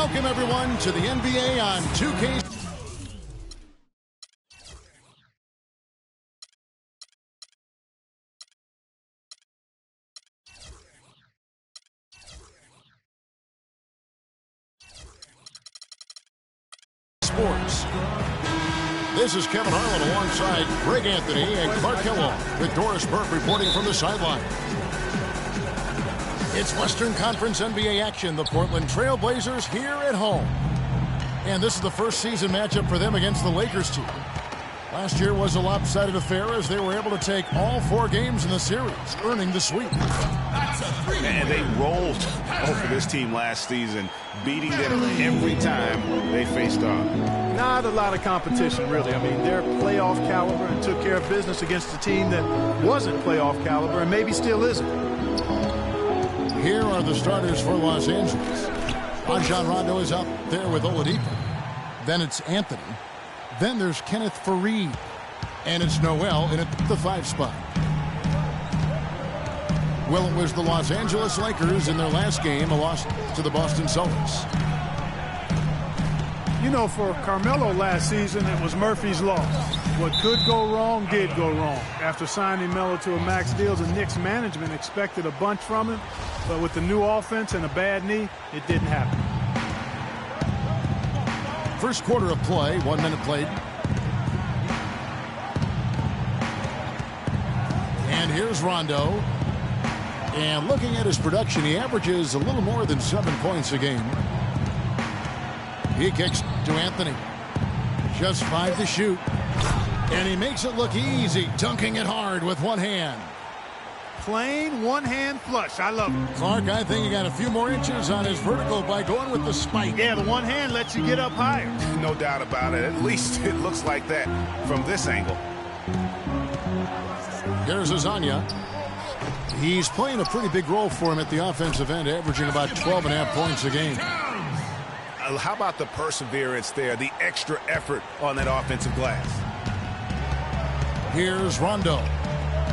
Welcome, everyone, to the NBA on 2K. Sports. This is Kevin Harlan alongside Greg Anthony and Clark Kellogg with Doris Burke reporting from the sideline. It's Western Conference NBA action. The Portland Trail Blazers here at home. And this is the first season matchup for them against the Lakers team. Last year was a lopsided affair as they were able to take all 4 games in the series, earning the sweep. And they rolled over this team last season, beating them every time they faced off. Not a lot of competition, really. I mean, they're playoff caliber and took care of business against a team that wasn't playoff caliber and maybe still isn't. Here are the starters for Los Angeles. Rajon Rondo is out there with Oladipo. Then it's Anthony. Then there's Kenneth Faried. And it's Noel in at the 5 spot. Well, it was the Los Angeles Lakers in their last game, a loss to the Boston Celtics. You know, for Carmelo last season, it was Murphy's Law. What could go wrong did go wrong. After signing Melo to a max deal, the Knicks management expected a bunch from him. But with the new offense and a bad knee, it didn't happen. First quarter of play, 1 minute played. And here's Rondo. And looking at his production, he averages a little more than 7 points a game. He kicks to Anthony. Just 5 to shoot. And he makes it look easy, dunking it hard with one hand. Plain one-hand flush. I love it. Clark, I think he got a few more inches on his vertical by going with the spike. Yeah, the one hand lets you get up higher. No doubt about it. At least it looks like that from this angle. Here's Azania. He's playing a pretty big role for him at the offensive end, averaging about 12.5 points a game. How about the perseverance there, the extra effort on that offensive glass? Here's Rondo.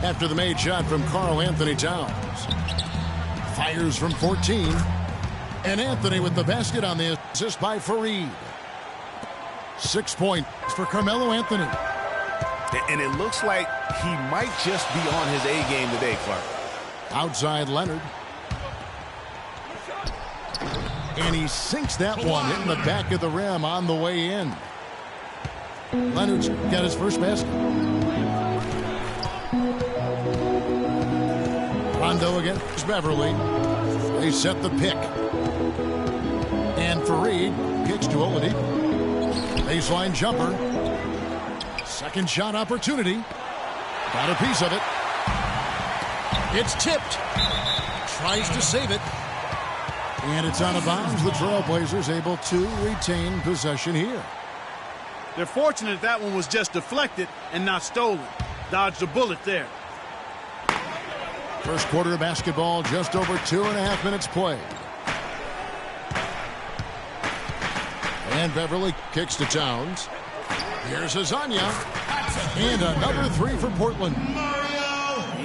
After the made shot from Karl Anthony Towns. Fires from 14. And Anthony with the basket on the assist by Faried. 6 points for Carmelo Anthony. And it looks like he might just be on his A game today, Clark. Outside Leonard. And he sinks that one, hitting the back of the rim on the way in. Leonard's got his first basket. Rondo against Beverly. They set the pick. And Faried kicks to Oladipo. Baseline jumper. Second shot opportunity. Got a piece of it. It's tipped. Tries to save it. And it's out of bounds. The Trailblazers able to retain possession here. They're fortunate that one was just deflected and not stolen. Dodged a bullet there. First quarter of basketball, just over 2.5 minutes played. And Beverly kicks to Towns. Here's Azania. And another 3 for Portland.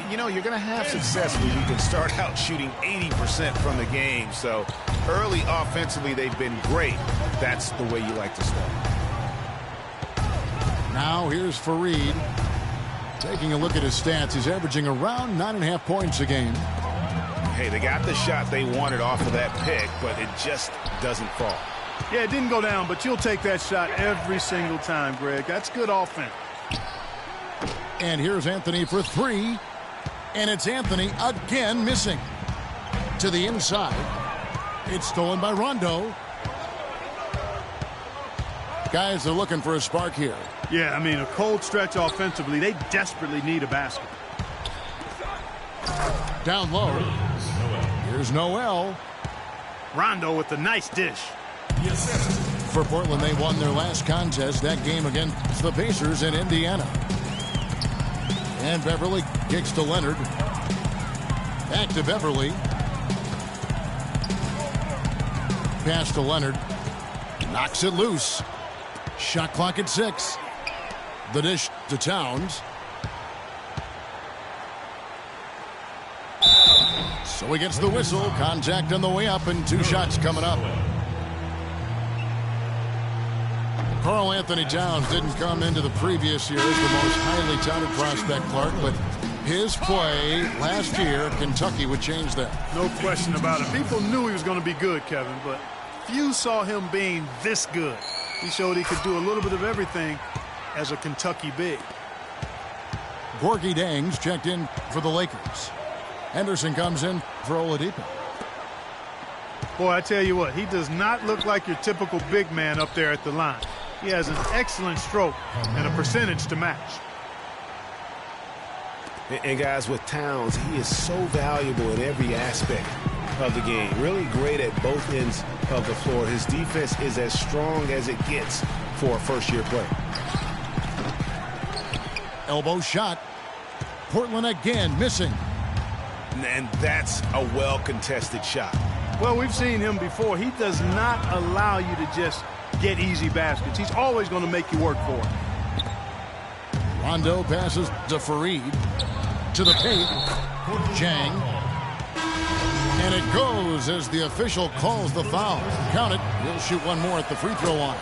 You know, you're going to have success when you can start out shooting 80% from the game. So early offensively, they've been great. That's the way you like to start. Now here's Faried. Taking a look at his stats, he's averaging around 9.5 points a game. Hey, they got the shot they wanted off of that pick, but it just doesn't fall. Yeah, it didn't go down, but you'll take that shot every single time, Greg. That's good offense. And here's Anthony for 3. And it's Anthony again missing. To the inside. It's stolen by Rondo. Guys are looking for a spark here. Yeah, I mean, a cold stretch offensively. They desperately need a basket. Down low. Here's Noel. Rondo with a nice dish. For Portland, they won their last contest, that game against the Pacers in Indiana. And Beverly kicks to Leonard. Back to Beverly. Pass to Leonard. Knocks it loose. Shot clock at 6. The dish to Towns. So he gets the whistle. Contact on the way up and 2 shots coming up. Karl Anthony Towns didn't come into the previous year as the most highly touted prospect, Clark, but his play last year, Kentucky would change that. No question about it. People knew he was going to be good, Kevin, but few saw him being this good. He showed he could do a little bit of everything as a Kentucky big. Gorgie Dang's checked in for the Lakers. Henderson comes in for Oladipo. Boy, I tell you what, he does not look like your typical big man up there at the line. He has an excellent stroke and a percentage to match. And guys, with Towns, he is so valuable in every aspect of the game. Really great at both ends of the floor. His defense is as strong as it gets for a first-year player. Elbow shot. Portland again missing. And that's a well-contested shot. Well, we've seen him before. He does not allow you to just get easy baskets. He's always going to make you work for it. Rondo passes to Fareed. To the paint. Jang. And it goes as the official calls the foul. Count it. He'll shoot one more at the free throw line.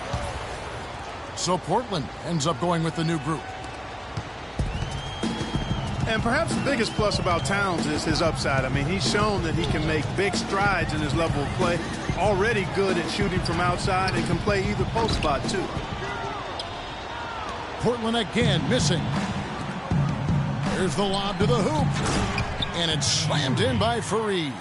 So Portland ends up going with the new group. And perhaps the biggest plus about Towns is his upside. I mean, he's shown that he can make big strides in his level of play. Already good at shooting from outside and can play either post spot, too. Portland again missing. There's the lob to the hoop. And it's slammed in by Fareed.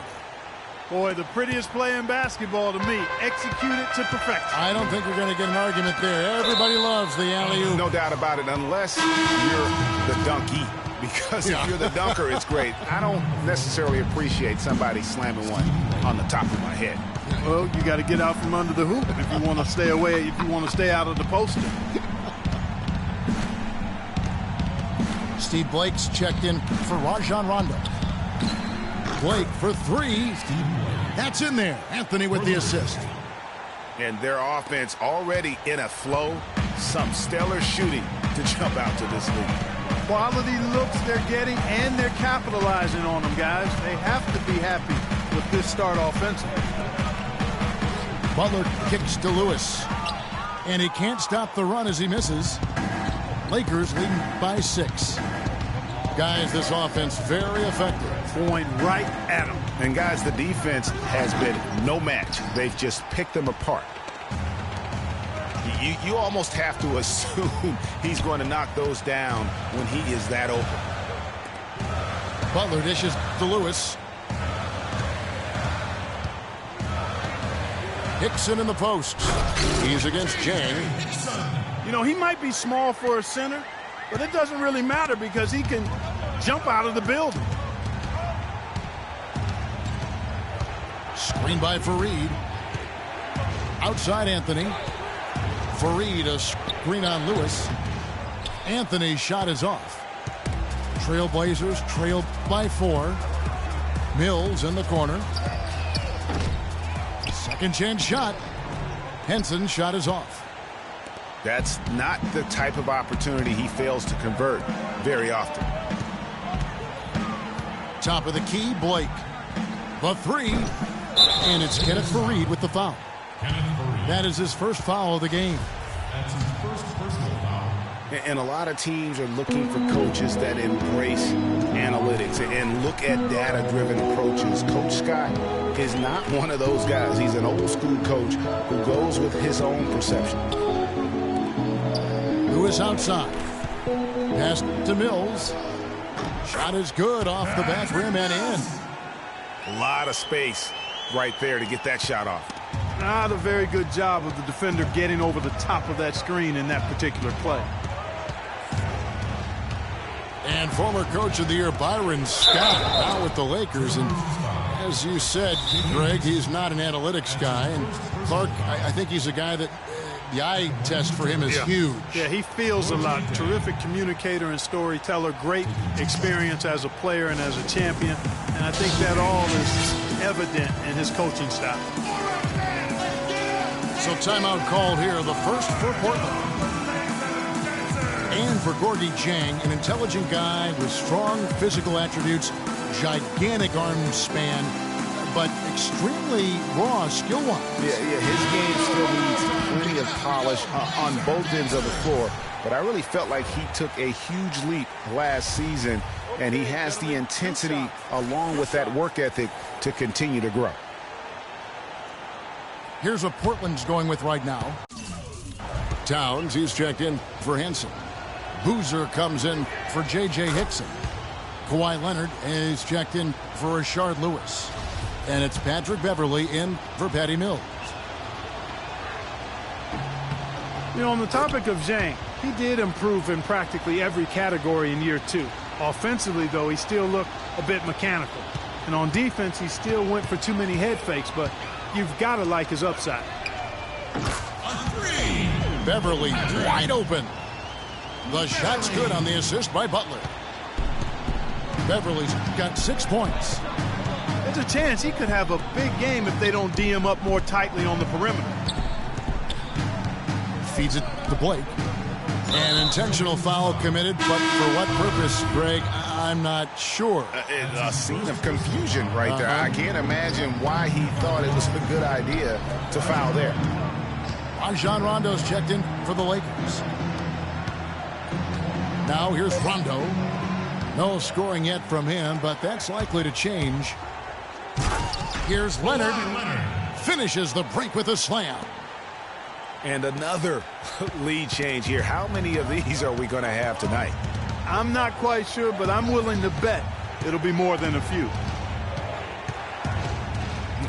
Boy, the prettiest play in basketball to me. Execute it to perfection. I don't think you're going to get an argument there. Everybody loves the alley-oop. No doubt about it, unless you're the donkey. Because if you're the dunker, it's great. I don't necessarily appreciate somebody slamming one on the top of my head. Well, you got to get out from under the hoop if you want to stay away, if you want to stay out of the poster. Steve Blake's checked in for Rajon Rondo. Blake for three. That's in there. Anthony with the assist. And their offense already in a flow. Some stellar shooting to jump out to this league. Quality looks they're getting, and they're capitalizing on them, guys. They have to be happy with this start offensively. Butler kicks to Lewis. And he can't stop the run as he misses. Lakers leading by 6. Guys, this offense very effective. Point right at them. And guys, the defense has been no match. They've just picked them apart. You almost have to assume he's going to knock those down when he is that open. Butler dishes to Lewis. Hickson in the post. He's against Jang. You know, he might be small for a center, but it doesn't really matter because he can jump out of the building. Screen by Fareed. Outside Anthony. Fareed a screen on Lewis. Anthony's shot is off. Trailblazers trailed by 4. Mills in the corner. Second chance shot. Henson's shot is off. That's not the type of opportunity he fails to convert very often. Top of the key, Blake. The 3. And it's Kenneth Fareed with the foul. That is his first foul of the game. That's his first personal foul. And a lot of teams are looking for coaches that embrace analytics and look at data-driven approaches. Coach Scott is not one of those guys. He's an old-school coach who goes with his own perception. Lewis outside. Pass to Mills. Shot is good off the back rim and in. A lot of space right there to get that shot off. Not a very good job of the defender getting over the top of that screen in that particular play. And former coach of the year Byron Scott now with the Lakers. And as you said, Greg, he's not an analytics guy. And Clark, I think he's a guy that the eye test for him is huge. Yeah, he feels a lot. Terrific communicator and storyteller. Great experience as a player and as a champion. And I think that all is evident in his coaching style. So timeout called here, the first for Portland. And for Gorgie Jang, an intelligent guy with strong physical attributes, gigantic arm span, but extremely raw skill-wise. Yeah, his game still needs plenty of polish on both ends of the floor. But I really felt like he took a huge leap last season, and he has the intensity along with that work ethic to continue to grow. Here's what Portland's going with right now. Towns, he's checked in for Henson. Boozer comes in for J.J. Hickson. Kawhi Leonard is checked in for Rashard Lewis. And it's Patrick Beverley in for Patty Mills. You know, on the topic of Zhang, he did improve in practically every category in year 2. Offensively, though, he still looked a bit mechanical. And on defense, he still went for too many head fakes, but you've got to like his upside. Beverley wide open. The shot's good on the assist by Butler. Beverley's got 6 points. There's a chance he could have a big game if they don't D him up more tightly on the perimeter. Feeds it to Blake. An intentional foul committed, but for what purpose, Greg, I'm not sure. A scene of confusion right there. I can't imagine why he thought it was a good idea to foul there. Rajon Rondo's checked in for the Lakers. Now here's Rondo. No scoring yet from him, but that's likely to change. Here's Leonard. Finishes the break with a slam. And another lead change here. How many of these are we going to have tonight? I'm not quite sure, but I'm willing to bet it'll be more than a few.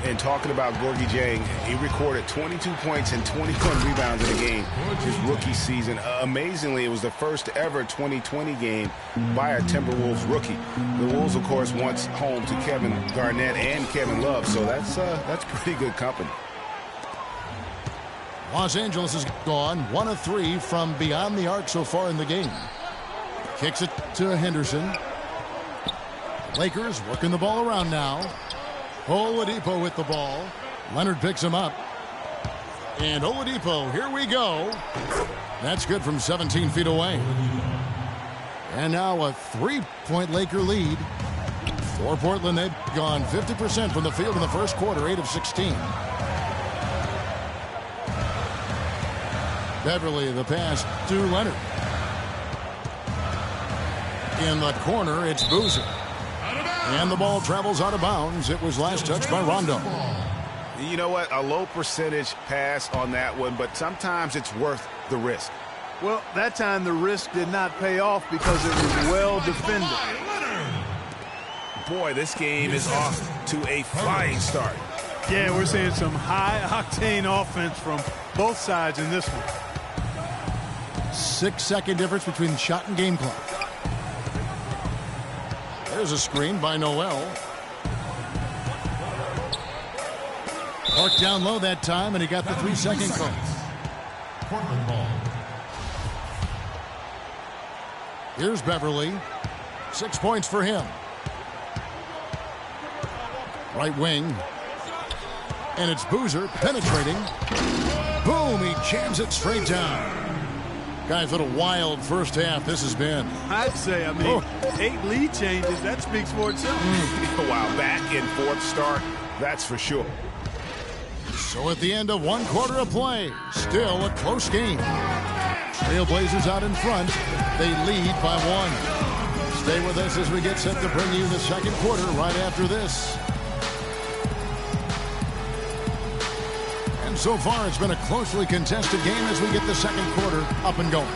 And talking about Gorgui Dieng, he recorded 22 points and 21 rebounds in a game his rookie season. Amazingly, it was the first ever 2020 game by a Timberwolves rookie. The Wolves, of course, once home to Kevin Garnett and Kevin Love, so that's pretty good company. Los Angeles has gone 1 of 3 from beyond the arc so far in the game. Kicks it to Henderson. Lakers working the ball around now. Oladipo with the ball. Leonard picks him up. And Oladipo, here we go. That's good from 17 feet away. And now a 3-point Laker lead. For Portland, they've gone 50% from the field in the first quarter, 8 of 16. Beverley, the pass to Leonard. In the corner, it's Boozer. And the ball travels out of bounds. It was last touched by Rondo. You know what? A low percentage pass on that one, but sometimes it's worth the risk. Well, that time the risk did not pay off because it was well defended. Boy, this game is off to a flying start. Yeah, we're seeing some high-octane offense from both sides in this one. 6-second difference between shot and game clock. There's a screen by Noel. Marked down low that time, and he got the 3-second call. Portland ball. Here's Beverley. 6 points for him. Right wing. And it's Boozer penetrating. Boom, he jams it straight down. Guys, what a wild first half this has been. I'd say, 8 lead changes, that speaks for itself. Wow, back and forth start, that's for sure. So at the end of 1 quarter of play, still a close game. Trailblazers out in front. They lead by 1. Stay with us as we get set to bring you the second quarter right after this. And so far, it's been a closely contested game as we get the second quarter up and going.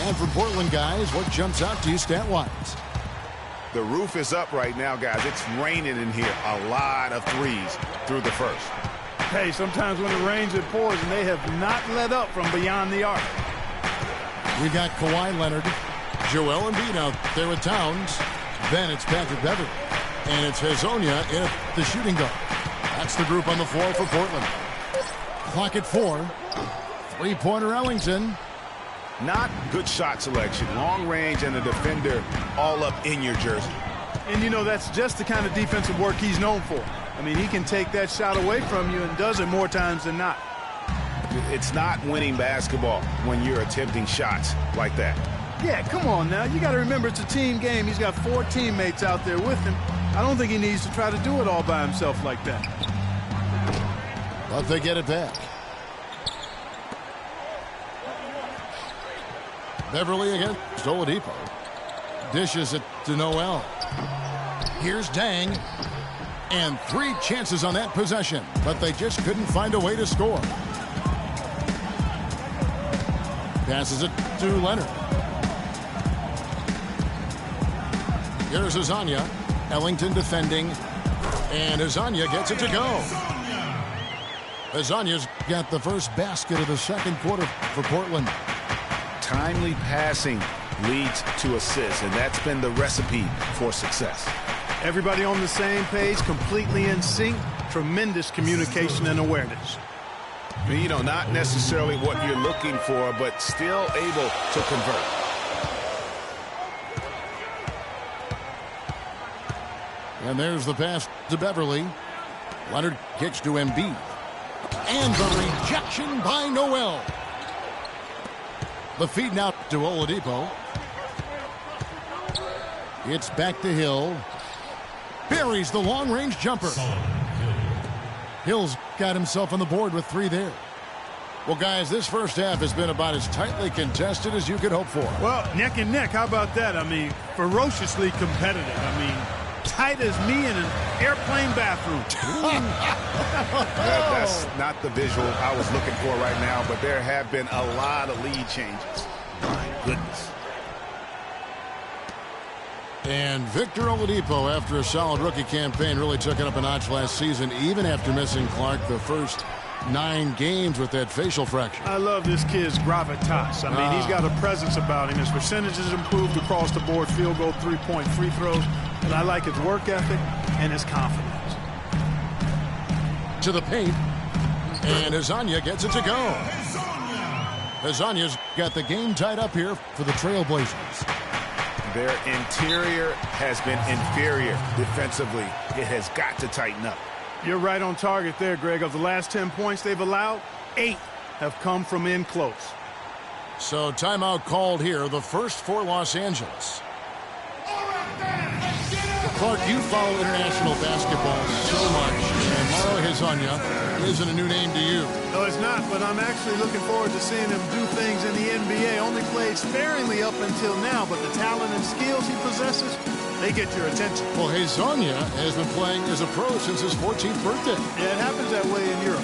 And for Portland, guys, what jumps out to you stat-wise? The roof is up right now, guys. It's raining in here. A lot of threes through the first. Hey, sometimes when it rains, it pours, and they have not let up from beyond the arc. We got Kawhi Leonard, Joel Embiid out there with Towns. Then it's Patrick Beverley. And it's Hazonia in at the shooting guard. That's the group on the floor for Portland. Clock at 4. 3-pointer Ellington. Not good shot selection. Long range and a defender all up in your jersey. And, you know, that's just the kind of defensive work he's known for. I mean, he can take that shot away from you and does it more times than not. It's not winning basketball when you're attempting shots like that. Yeah, come on now. You got to remember it's a team game. He's got 4 teammates out there with him. I don't think he needs to try to do it all by himself like that. But they get it back. Beverly against Oladipo. Dishes it to Noel. Here's Dang. And 3 chances on that possession, but they just couldn't find a way to score. Passes it to Leonard. Here's Azania. Ellington defending. And Azania gets it to go. Azania's got the first basket of the second quarter for Portland. Timely passing leads to assists, and that's been the recipe for success. Everybody on the same page, completely in sync. Tremendous communication and awareness. You know, not necessarily what you're looking for, but still able to convert. And there's the pass to Beverly. Leonard kicks to Embiid. And the rejection by Noel. The feed now to Oladipo. It's back to Hill. Buries the long-range jumper. Hill's got himself on the board with 3 there. Well, guys, this first half has been about as tightly contested as you could hope for. Well, neck and neck. How about that? I mean, ferociously competitive. I mean, tight as me in an airplane bathroom. That's not the visual I was looking for right now, but there have been a lot of lead changes. My goodness. And Victor Oladipo, after a solid rookie campaign, really took it up a notch last season, even after missing Clark the first 9 games with that facial fracture. I love this kid's gravitas. I mean, he's got a presence about him. His percentages improved across the board, field goal, 3-point free throws. And I like his work ethic and his confidence. To the paint. And Azania gets it to go. Azania's got the game tied up here for the Trailblazers. Their interior has been inferior defensively. It has got to tighten up. You're right on target there, Greg. Of the last 10 points they've allowed, 8 have come from in close. So timeout called here, the first for Los Angeles. Clark, you follow international basketball so much, and Mauro Hezonja isn't a new name to you. No, it's not, but I'm actually looking forward to seeing him do things in the NBA. Only played sparingly up until now, but the talent and skills he possesses, they get your attention. Well, Hezonja has been playing as a pro since his 14th birthday. Yeah, it happens that way in Europe.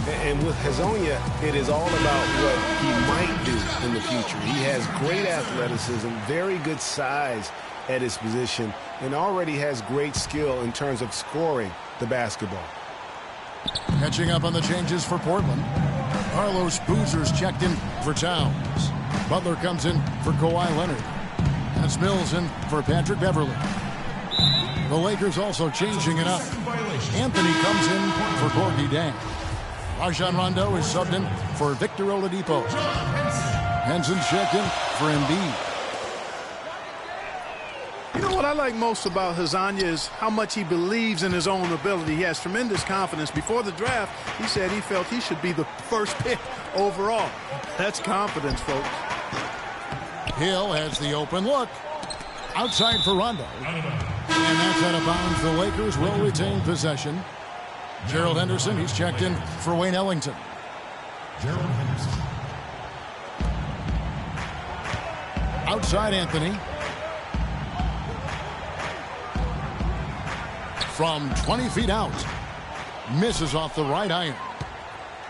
And with Hezonja, it is all about what he might do in the future. He has great athleticism, very good size at his position, and already has great skill in terms of scoring the basketball. Catching up on the changes for Portland. Carlos Boozer's checked in for Towns. Butler comes in for Kawhi Leonard. That's Mills in for Patrick Beverly. The Lakers also changing it up. Anthony comes in for Gorgie Dang. Rajon Rondo is subbed in for Victor Oladipo. Henson checked in for Embiid. You know what I like most about Hezonja is how much he believes in his own ability. He has tremendous confidence. Before the draft, he said he felt he should be the first pick overall. That's confidence, folks. Hill has the open look. Outside for Rondo. And that's out of bounds. The Lakers will retain possession. Gerald Henderson, he's checked in for Wayne Ellington. Gerald Henderson. Outside Anthony. From 20 feet out. Misses off the right iron.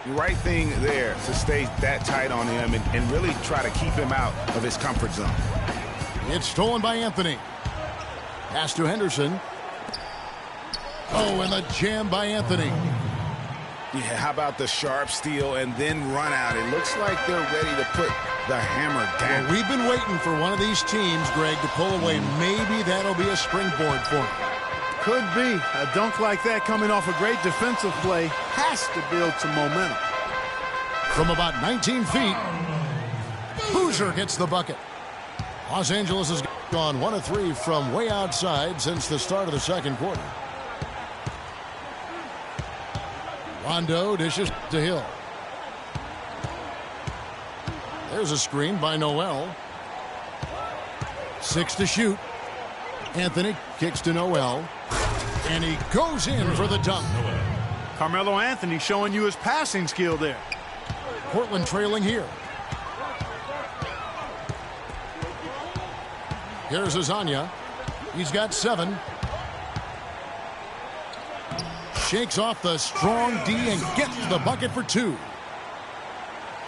The right thing there to stay that tight on him and really try to keep him out of his comfort zone. It's stolen by Anthony. Pass to Henderson. Oh, and the jam by Anthony. Yeah, how about the sharp steal and then run out? It looks like they're ready to put the hammer down. Well, we've been waiting for one of these teams, Greg, to pull away. Maybe that'll be a springboard for them. Could be. A dunk like that coming off a great defensive play has to build some momentum. From about 19 feet, Boozer gets the bucket. Los Angeles has gone 1 of 3 from way outside since the start of the second quarter. Rondo dishes to Hill. There's a screen by Noel. 6 to shoot. Anthony kicks to Noel. And he goes in for the dunk. Carmelo Anthony showing you his passing skill there. Portland trailing here. Here's Azania. He's got 7. Shakes off the strong D and gets the bucket for 2.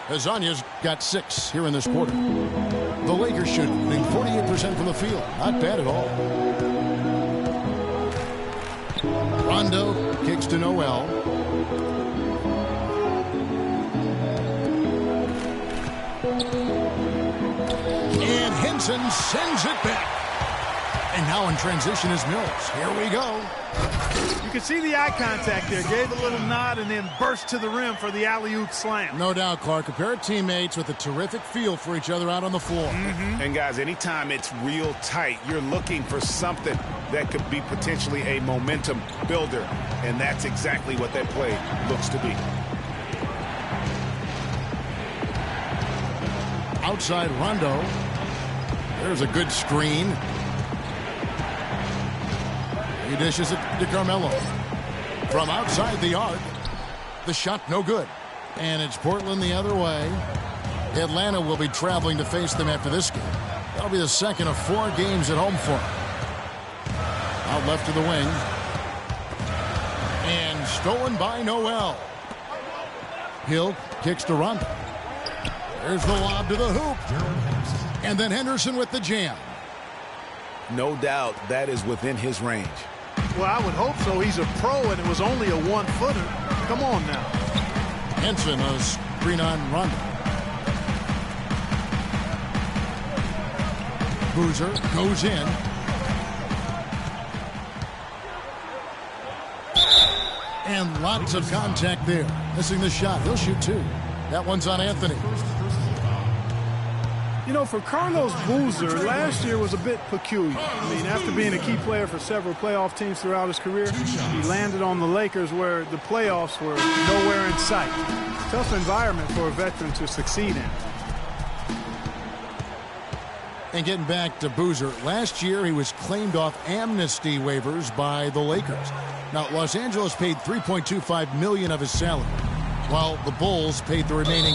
Azania's got 6 here in this quarter. The Lakers shooting 48% from the field. Not bad at all. Rondo kicks to Noel. And Henson sends it back. And now in transition is Mills. Here we go. You can see the eye contact there. Gave a little nod and then burst to the rim for the alley-oop slam. No doubt, Clark. A pair of teammates with a terrific feel for each other out on the floor. And, guys, anytime it's real tight, you're looking for something that could be potentially a momentum builder. And that's exactly what that play looks to be. Outside Rondo. There's a good screen. He dishes it to Carmelo. From outside the arc. The shot no good. And it's Portland the other way. Atlanta will be traveling to face them after this game. That'll be the second of 4 games at home for them. Out left to the wing. And stolen by Noel. Hill kicks to Rondo. There's the lob to the hoop. And then Henderson with the jam. No doubt that is within his range. Well, I would hope so. He's a pro, and it was only a 1-footer. Come on now. Henson, a screen on Rondo. Boozer goes in. And lots of contact there. Missing the shot. He'll shoot 2. That one's on Anthony. You know, for Carlos Boozer, last year was a bit peculiar. I mean, after being a key player for several playoff teams throughout his career, he landed on the Lakers where the playoffs were nowhere in sight. Tough environment for a veteran to succeed in. And getting back to Boozer, last year he was claimed off amnesty waivers by the Lakers. Now, Los Angeles paid $3.25 million of his salary, while the Bulls paid the remaining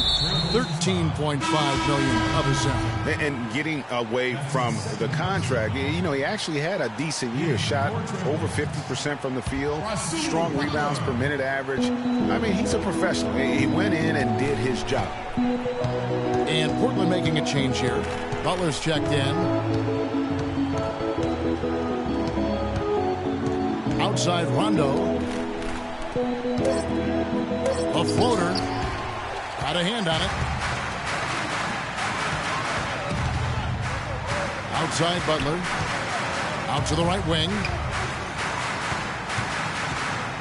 $13.5 million of his salary. And getting away from the contract, you know, he actually had a decent year. Shot over 50% from the field. Strong rebounds per minute average. I mean, he's a professional. He went in and did his job. And Portland making a change here. Butler's checked in. Outside Rondo. A floater. Got a hand on it. Outside Butler. Out to the right wing.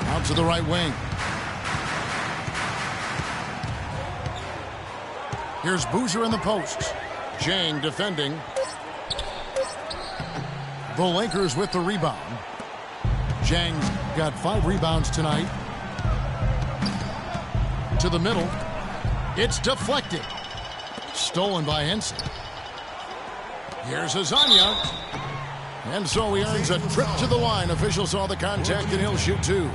Out to the right wing. Here's Boozer in the post. Jang defending. The Lakers with the rebound. Jang's got 5 rebounds tonight. To the middle. It's deflected. Stolen by Henson. Here's Azania. And so he earns a trip to the line. Official saw the contact and he'll shoot 2.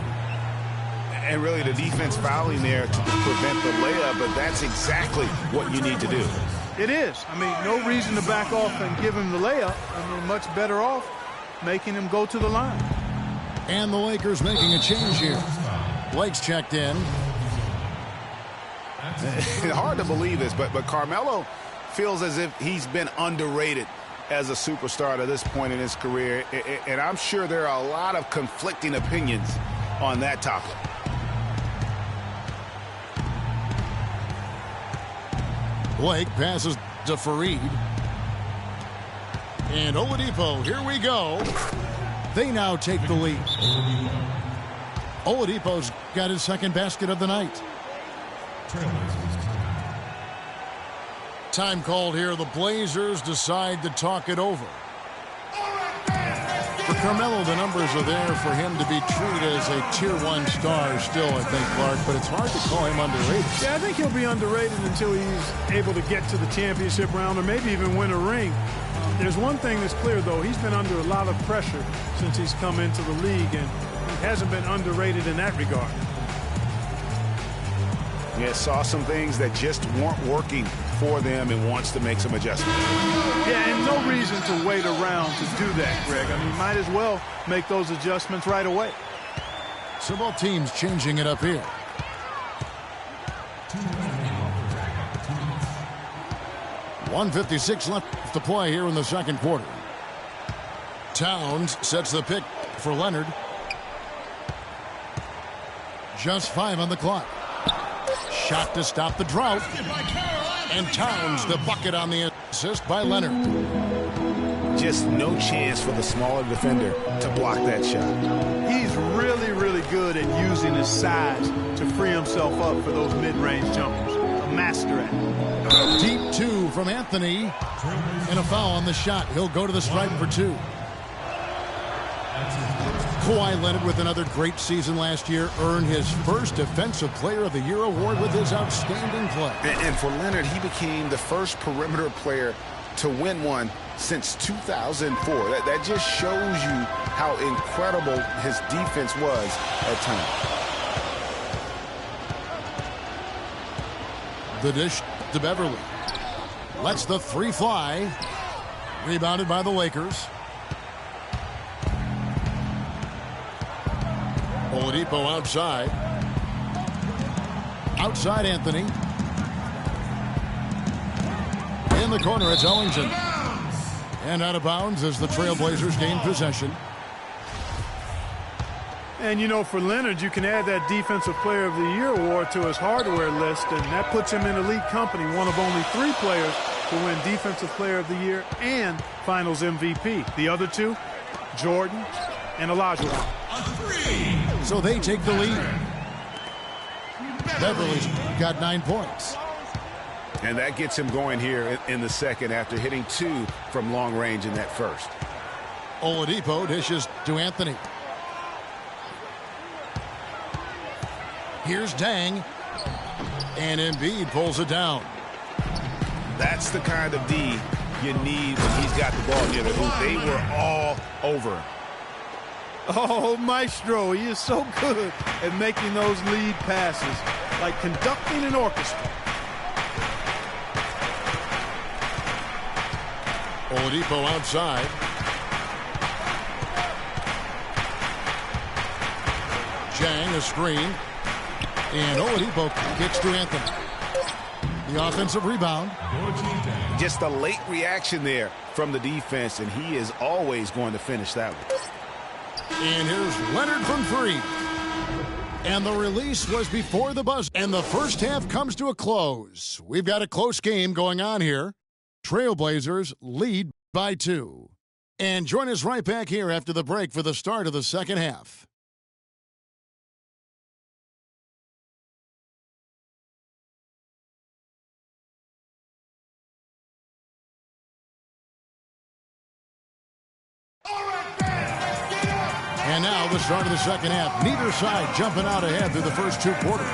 And really the defense fouling there to prevent the layup, but that's exactly what you need to do. It is. I mean, no reason to back off and give him the layup. I mean, much better off making him go to the line. And the Lakers making a change here. Blake's checked in. Hard to believe this, but Carmelo feels as if he's been underrated as a superstar to this point in his career. And I'm sure there are a lot of conflicting opinions on that topic. Blake passes to Fareed. And Oladipo, here we go. They now take the lead. Oladipo's got his second basket of the night. Time called here. The Blazers decide to talk it over. For Carmelo, the numbers are there for him to be treated as a Tier 1 star still, I think, Clark, but it's hard to call him underrated. Yeah, I think he'll be underrated until he's able to get to the championship round or maybe even win a ring. There's one thing that's clear, though. He's been under a lot of pressure since he's come into the league, and he hasn't been underrated in that regard. Yeah, saw some things that just weren't working for them and wants to make some adjustments. Yeah, and no reason to wait around to do that, Greg. I mean, might as well make those adjustments right away. So both teams changing it up here. .156 left to play here in the second quarter. Towns sets the pick for Leonard. Just 5 on the clock. Shot to stop the drought. And Towns the bucket on the assist by Leonard. Just no chance for the smaller defender to block that shot. He's really, really good at using his size to free himself up for those mid-range jumpers. A master at it. Deep 2 from Anthony. And a foul on the shot. He'll go to the stripe for 2. Kawhi Leonard, with another great season last year, earned his first Defensive Player of the Year award with his outstanding play. And for Leonard, he became the first perimeter player to win one since 2004. That just shows you how incredible his defense was at times. The dish to Beverly. Lets the 3 fly. Rebounded by the Lakers. Oladipo outside. Outside Anthony. In the corner, it's Ellington. And out of bounds as the Trailblazers gain possession. And, you know, for Leonard, you can add that Defensive Player of the Year award to his hardware list, and that puts him in elite company, one of only 3 players to win Defensive Player of the Year and Finals MVP. The other 2, Jordan and Olajuwon. So they take the lead. Beverly's got 9 points. And that gets him going here in the second after hitting 2 from long range in that first. Oladipo dishes to Anthony. Here's Dang. And Embiid pulls it down. That's the kind of D you need when he's got the ball near the hoop. They were all over him. Oh, Maestro, he is so good at making those lead passes, like conducting an orchestra. Oladipo outside. Jang a screen. And Oladipo kicks to Anthony. The offensive rebound. Just a late reaction there from the defense, and he is always going to finish that one. And here's Leonard from 3. And the release was before the buzzer. And the first half comes to a close. We've got a close game going on here. Trailblazers lead by 2. And join us right back here after the break for the start of the second half. And now the start of the second half. Neither side jumping out ahead through the first 2 quarters.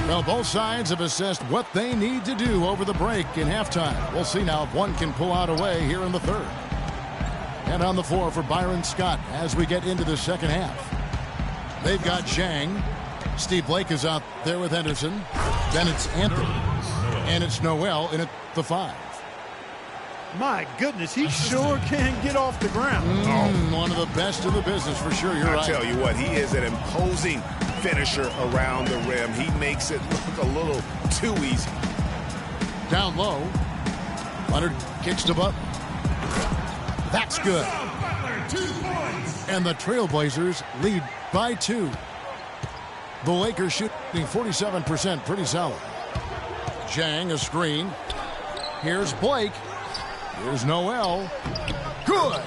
Well, both sides have assessed what they need to do over the break in halftime. We'll see now if one can pull out a way here in the third. And on the floor for Byron Scott as we get into the second half. They've got Zhang. Steve Blake is out there with Henderson. Then it's Anthony. And it's Noel in at the 5. My goodness, he sure can get off the ground. One of the best in the business for sure. You're right. I tell you what, he is an imposing finisher around the rim. He makes it look a little too easy. Down low. Leonard kicks to Butler. That's good. And the Trailblazers lead by 2. The Lakers shooting 47%, pretty solid. Zhang a screen. Here's Blake. Here's Noel. Good.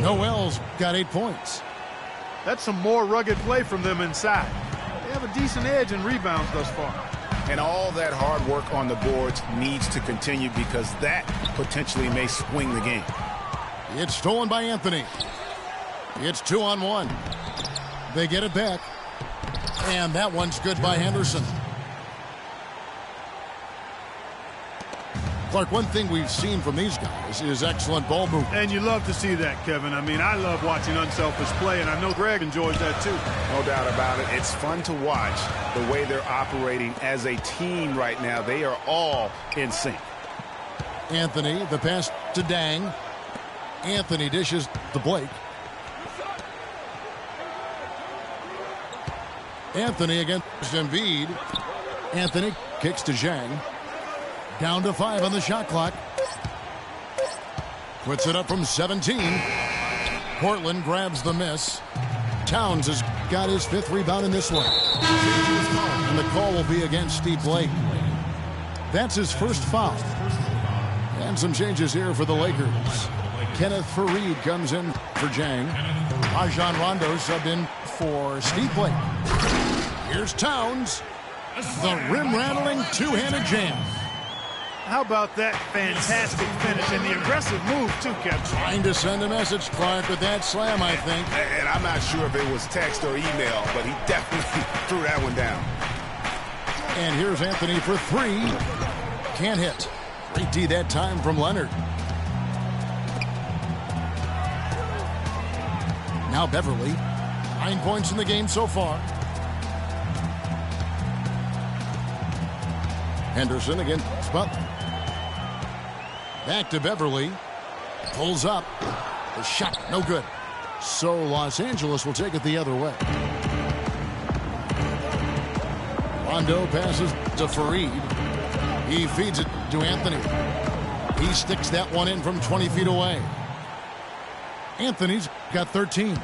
Noel's got 8 points. That's some more rugged play from them inside. They have a decent edge in rebounds thus far. And all that hard work on the boards needs to continue because that potentially may swing the game. It's stolen by Anthony. It's 2-on-1. They get it back. And that one's good by Henderson. Clark, one thing we've seen from these guys is excellent ball movement. And you love to see that, Kevin. I mean, I love watching unselfish play, and I know Greg enjoys that too. No doubt about it. It's fun to watch the way they're operating as a team right now. They are all in sync. Anthony, the pass to Dang. Anthony dishes to Blake. Anthony against Embiid. Anthony kicks to Zhang. Down to 5 on the shot clock. Puts it up from 17. Portland grabs the miss. Towns has got his 5th rebound in this one. And the call will be against Steve Blake. That's his first foul. And some changes here for the Lakers. Kenneth Faried comes in for Zhang. Rajon Rondo subbed in for Steve Blake. Here's Towns. The rim-rattling two-handed jam. How about that fantastic finish and the aggressive move, too, Kevin? Trying to send a message, Clark, with that slam, I think. And I'm not sure if it was text or email, but he definitely threw that one down. And here's Anthony for 3. Can't hit. Great D that time from Leonard. Now Beverly. 9 points in the game so far. Henderson against Butler. Back to Beverly. Pulls up. The shot, no good. So Los Angeles will take it the other way. Rondo passes to Faried. He feeds it to Anthony. He sticks that one in from 20 feet away. Anthony's got 13.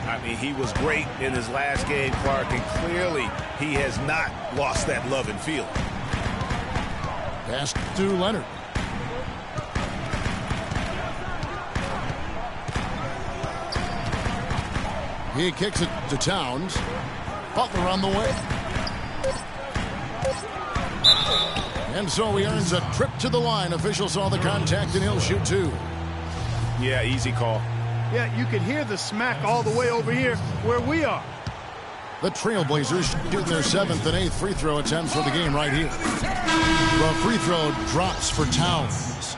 I mean, he was great in his last game, Clark, and clearly he has not lost that love and feeling. Pass to Leonard. He kicks it to Towns. Butler on the way. And so he earns a trip to the line. Officials saw the contact, and he'll shoot 2. Yeah, easy call. Yeah, you can hear the smack all the way over here where we are. The Trailblazers shooting their 7th and 8th free throw attempts for the game right here. The free throw drops for Towns.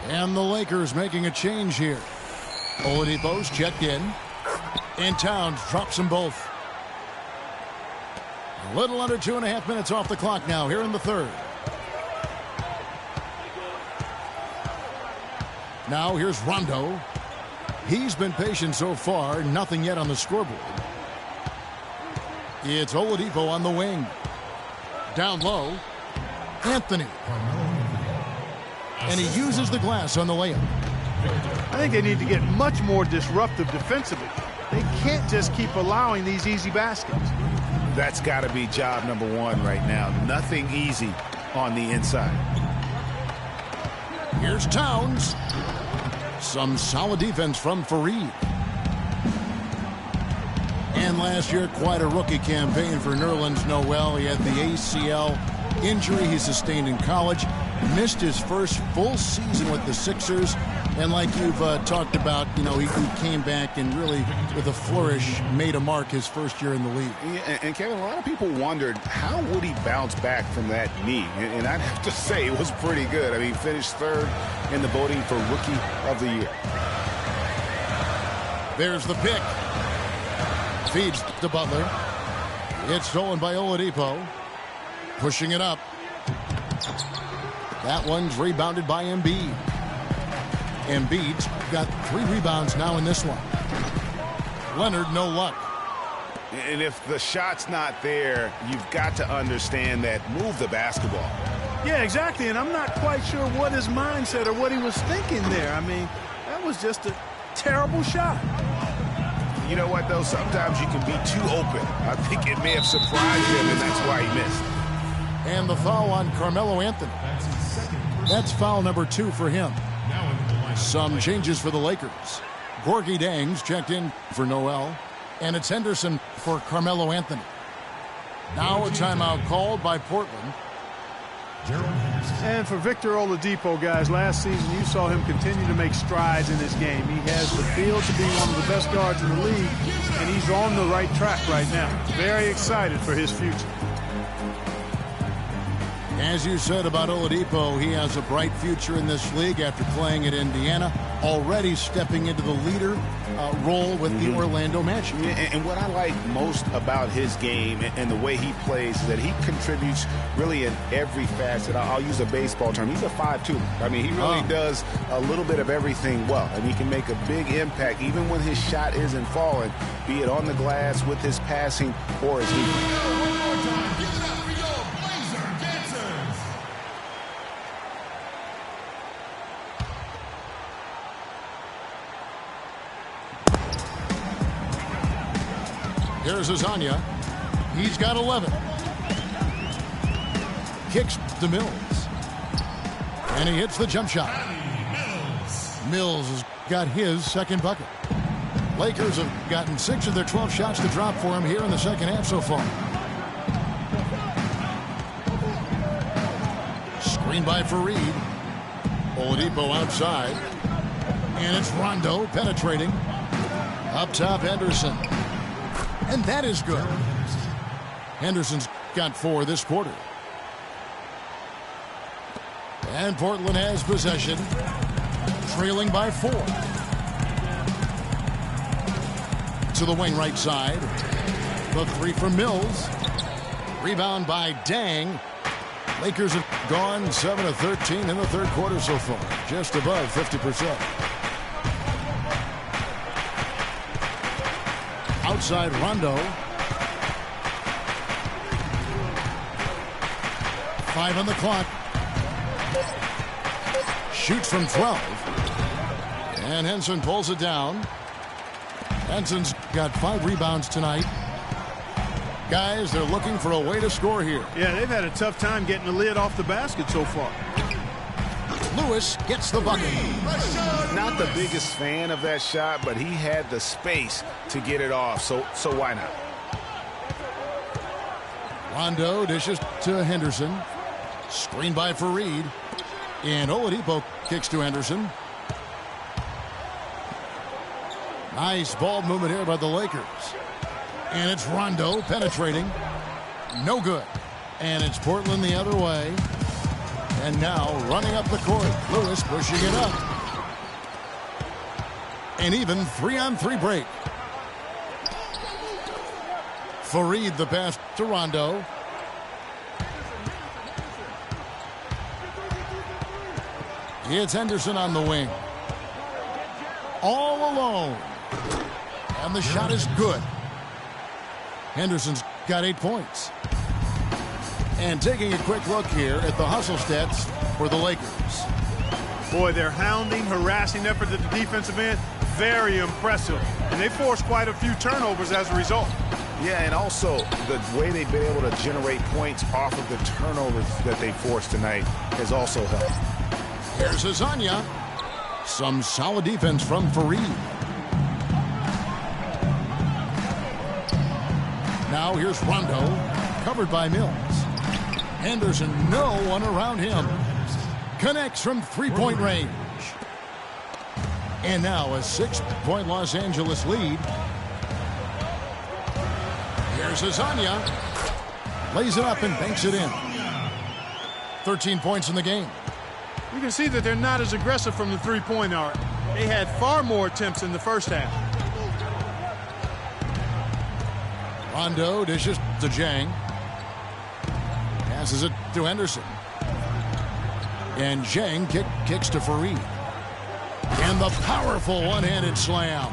And the Lakers making a change here. Oladipo's checked in. And Towns drops them both. A little under 2.5 minutes off the clock now here in the 3rd. Now here's Rondo. He's been patient so far. Nothing yet on the scoreboard. It's Oladipo on the wing. Down low. Anthony. And he uses the glass on the layup. I think they need to get much more disruptive defensively. They can't just keep allowing these easy baskets. That's got to be job number 1 right now. Nothing easy on the inside. Here's Towns. Some solid defense from Faried. And last year, quite a rookie campaign for Nerlens Noel. He had the ACL injury he sustained in college. Missed his first full season with the Sixers. And like you've talked about, you know, he came back and really, with a flourish, made a mark his first year in the league. Yeah, and Kevin, a lot of people wondered how would he bounce back from that knee. And I'd have to say it was pretty good. I mean, finished 3rd in the voting for Rookie of the Year. There's the pick. Feeds to Butler. It's stolen by Oladipo. Pushing it up. That one's rebounded by Embiid. Embiid's got 3 rebounds now in this one. Leonard, no luck. And if the shot's not there, you've got to understand that move the basketball. Yeah, exactly, and I'm not quite sure what his mindset or what he was thinking there. I mean, that was just a terrible shot. You know what, though? Sometimes you can be too open. I think it may have surprised him, and that's why he missed. And the foul on Carmelo Anthony. That's foul number 2 for him. Some changes for the Lakers. Gorgie Dang's checked in for Noel. And it's Henderson for Carmelo Anthony. Now a timeout called by Portland. And for Victor Oladipo, guys, last season you saw him continue to make strides in this game. He has the feel to be one of the best guards in the league, and he's on the right track right now. Very excited for his future. As you said about Oladipo, he has a bright future in this league after playing at Indiana, already stepping into the leader role with the Orlando Magic. And what I like most about his game and the way he plays is that he contributes really in every facet. I'll use a baseball term. He's a 5-2. I mean, he really does a little bit of everything well, and he can make a big impact even when his shot isn't falling, be it on the glass with his passing or his defense. Here's Azania. He's got 11. Kicks to Mills. And he hits the jump shot. Mills has got his second bucket. Lakers have gotten 6 of their 12 shots to drop for him here in the second half so far. Screen by Fareed. Oladipo outside. And it's Rondo penetrating. Up top, Henderson. And that is good. Henderson's got 4 this quarter. And Portland has possession, trailing by 4. To the wing right side. The 3 from Mills. Rebound by Dang. Lakers have gone 7 of 13 in the third quarter so far. Just above 50%. Outside Rondo. 5 on the clock. Shoots from 12. And Henson pulls it down. Henson's got 5 rebounds tonight. Guys, they're looking for a way to score here. Yeah, they've had a tough time getting the lid off the basket so far. Lewis gets the bucket. Not the biggest fan of that shot, but he had the space to get it off, so why not? Rondo dishes to Henderson. Screened by Fareed. And Oladipo kicks to Henderson. Nice ball movement here by the Lakers. And it's Rondo penetrating. No good. And it's Portland the other way. And now running up the court. Lewis pushing it up. An even 3-on-3 break. Fareed the pass to Rondo. It's Henderson on the wing. All alone. And the shot is good. Henderson's got 8 points. And taking a quick look here at the hustle stats for the Lakers. Boy, their hounding, harassing effort at the defensive end, very impressive. And they forced quite a few turnovers as a result. Yeah, and also the way they've been able to generate points off of the turnovers that they forced tonight has also helped. Here's Azania. Some solid defense from Fareed. Now here's Rondo, covered by Mills. Henderson, no one around him. Connects from three-point range. And now a 6-point Los Angeles lead. Here's Azania. Lays it up and banks it in. 13 points in the game. You can see that they're not as aggressive from the three-point arc. They had far more attempts in the first half. Rondo dishes to Jang. Passes it to Henderson. And Jang kicks to Fareed. And the powerful one-handed slam.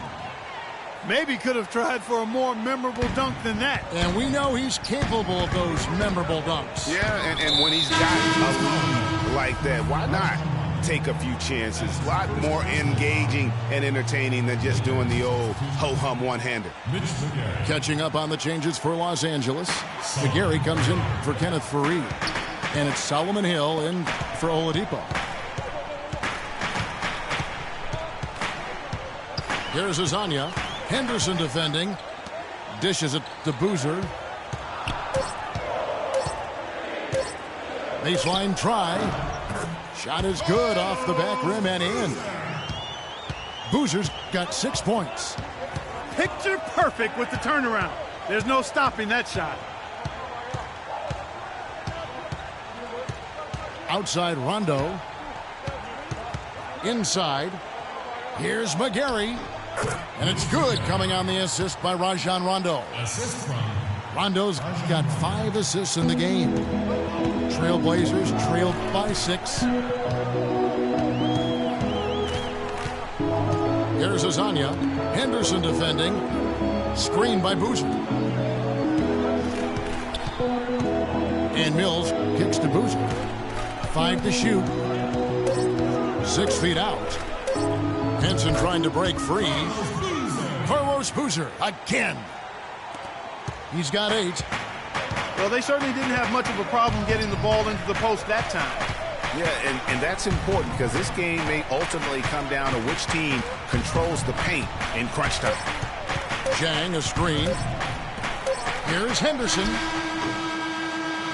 Maybe could have tried for a more memorable dunk than that. And we know he's capable of those memorable dunks. Yeah, and when he's got a lead like that, why not take a few chances? A lot more engaging and entertaining than just doing the old ho-hum one-hander. Catching up on the changes for Los Angeles. McGarry comes in for Kenneth Fareed. And it's Solomon Hill in for Oladipo. Here's Azania. Henderson defending. Dishes it to Boozer. Baseline try. Shot is good off the back rim and in. Boozer's got 6 points. Picture perfect with the turnaround. There's no stopping that shot. Outside Rondo. Inside. Here's McGarry. And it's good, coming on the assist by Rajon Rondo. Assist from Rondo's got 5 assists in the game. Trailblazers trailed by 6. Here's Azania. Henderson defending. Screened by Boozer. And Mills kicks to Boozer. 5 to shoot. 6 feet out. Henson trying to break free. Carlos Boozer again. He's got 8. Well, they certainly didn't have much of a problem getting the ball into the post that time. Yeah, and that's important because this game may ultimately come down to which team controls the paint in crunch time. Chang, a screen. Here's Henderson.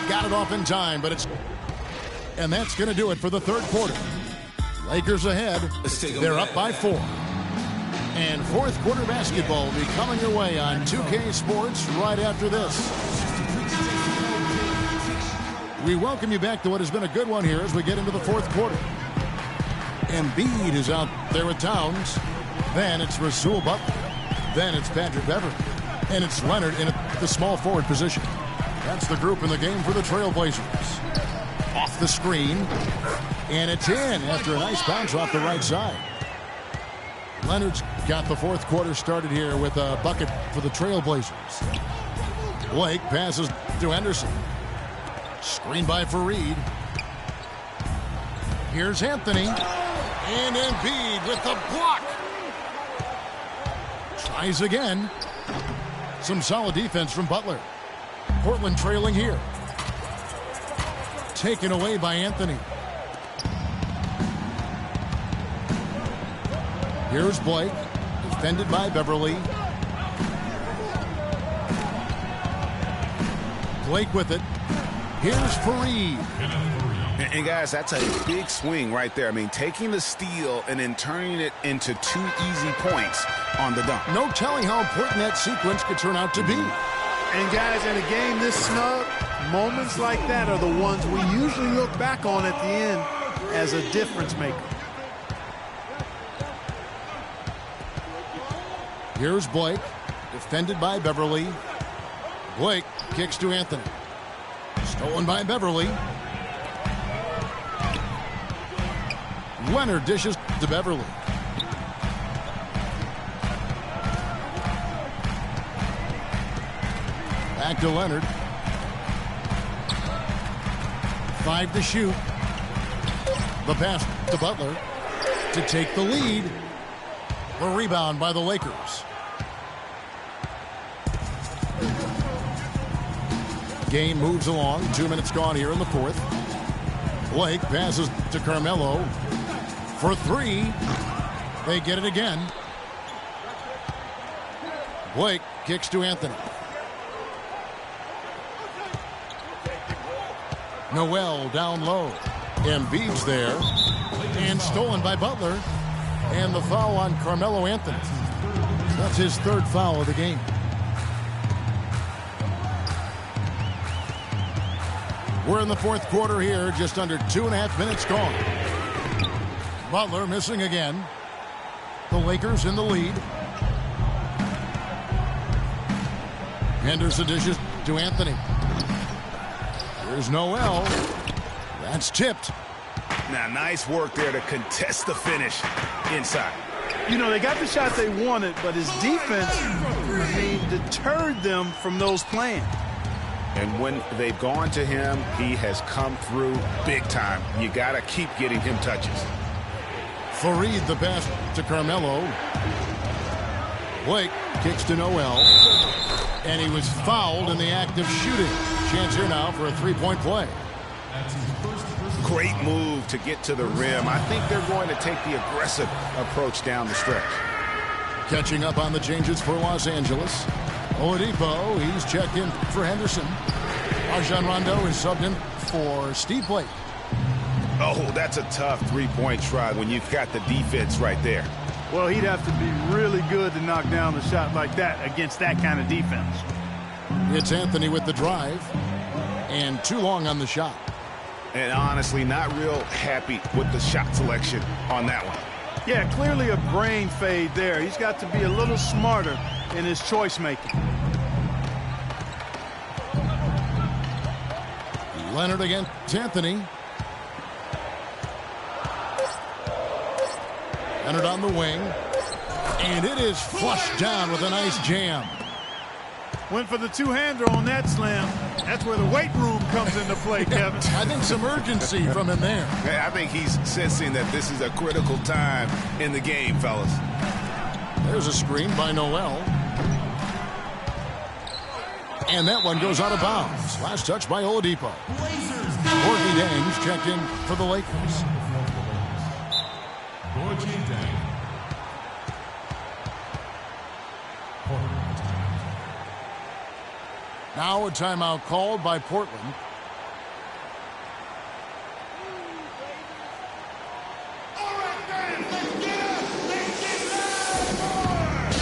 Got it off in time, but it's... And that's going to do it for the third quarter. Lakers ahead. They're up by 4. And fourth quarter basketball will be coming your way on 2K Sports right after this. We welcome you back to what has been a good one here as we get into the fourth quarter. Embiid is out there with Towns. Then it's Rasul Butler. Then it's Patrick Beverley. And it's Leonard in the small forward position. That's the group in the game for the Trailblazers. Off the screen. And it's in after a nice bounce off the right side. Leonard's got the fourth quarter started here with a bucket for the Trailblazers. Blake passes to Henderson. Screened by Fareed. Here's Anthony. And Embiid with the block. Tries again. Some solid defense from Butler. Portland trailing here. Taken away by Anthony. Here's Blake. Defended by Beverley. Blake with it. Here's Fareed. And guys, that's a big swing right there. I mean, taking the steal and then turning it into 2 easy points on the dunk. No telling how important that sequence could turn out to be. And guys, in a game this snug, moments like that are the ones we usually look back on at the end as a difference maker. Here's Blake, defended by Beverley. Blake kicks to Anthony. Stolen by Beverley. Leonard dishes to Beverley. Back to Leonard. 5 to shoot. The pass to Butler to take the lead. The rebound by the Lakers. Game moves along. 2 minutes gone here in the fourth. Blake passes to Carmelo for 3. They get it again. Blake kicks to Anthony. Noel down low. Embiid's there. And stolen by Butler. And the foul on Carmelo Anthony. That's his 3rd foul of the game. We're in the fourth quarter here, just under 2.5 minutes gone. Butler missing again. The Lakers in the lead. Henderson dishes to Anthony. Here's Noel. That's tipped. Now, nice work there to contest the finish inside. You know, they got the shot they wanted, but his defense, deterred them from those plans. And when they've gone to him, he has come through big time. You got to keep getting him touches. Fareed the pass to Carmelo. Blake kicks to Noel. And he was fouled in the act of shooting. Chance here now for a 3-point play. Great move to get to the rim. I think they're going to take the aggressive approach down the stretch. Catching up on the changes for Los Angeles. Oladipo, he's checked in for Henderson. Rajon Rondo is subbed in for Steve Blake. Oh, that's a tough three-point try when you've got the defense right there. Well, he'd have to be really good to knock down a shot like that against that kind of defense. It's Anthony with the drive. And too long on the shot. And honestly, not real happy with the shot selection on that one. Yeah, clearly a brain fade there. He's got to be a little smarter in his choice making. Leonard against Anthony. Leonard on the wing. And it is flushed down with a nice jam. Went for the two-hander on that slam. That's where the weight room comes into play, Kevin. I think some urgency from him there. I think he's sensing that this is a critical time in the game, fellas. There's a screen by Noel. And that one goes out of bounds. Last touch by Oladipo. Gorgie Dang's checked in for the Lakers. Gorgie Dang. Now a timeout called by Portland.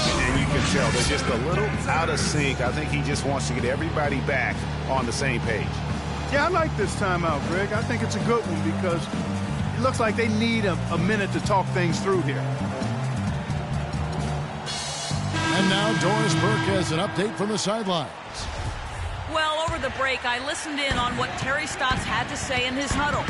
And you can tell they're just a little out of sync. I think he just wants to get everybody back on the same page. Yeah, I like this timeout, Greg. I think it's a good one because it looks like they need a minute to talk things through here. And now Doris Burke has an update from the sidelines. Well, over the break, I listened in on what Terry Stotts had to say in his huddle.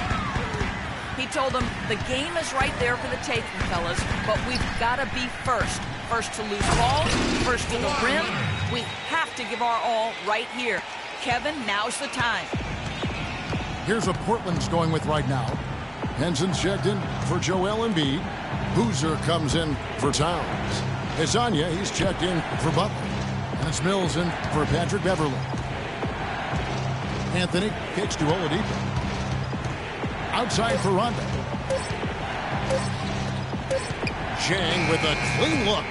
He told them the game is right there for the taking, fellas, but we've got to be first. First to lose balls, first to the rim. We have to give our all right here. Kevin, now's the time. Here's what Portland's going with right now. Henson's checked in for Joel Embiid. Boozer comes in for Towns. It's Anya, he's checked in for Butler. And it's Mills in for Patrick Beverley. Anthony kicks to Oladipo. Outside for Rondo. Chang with a clean look.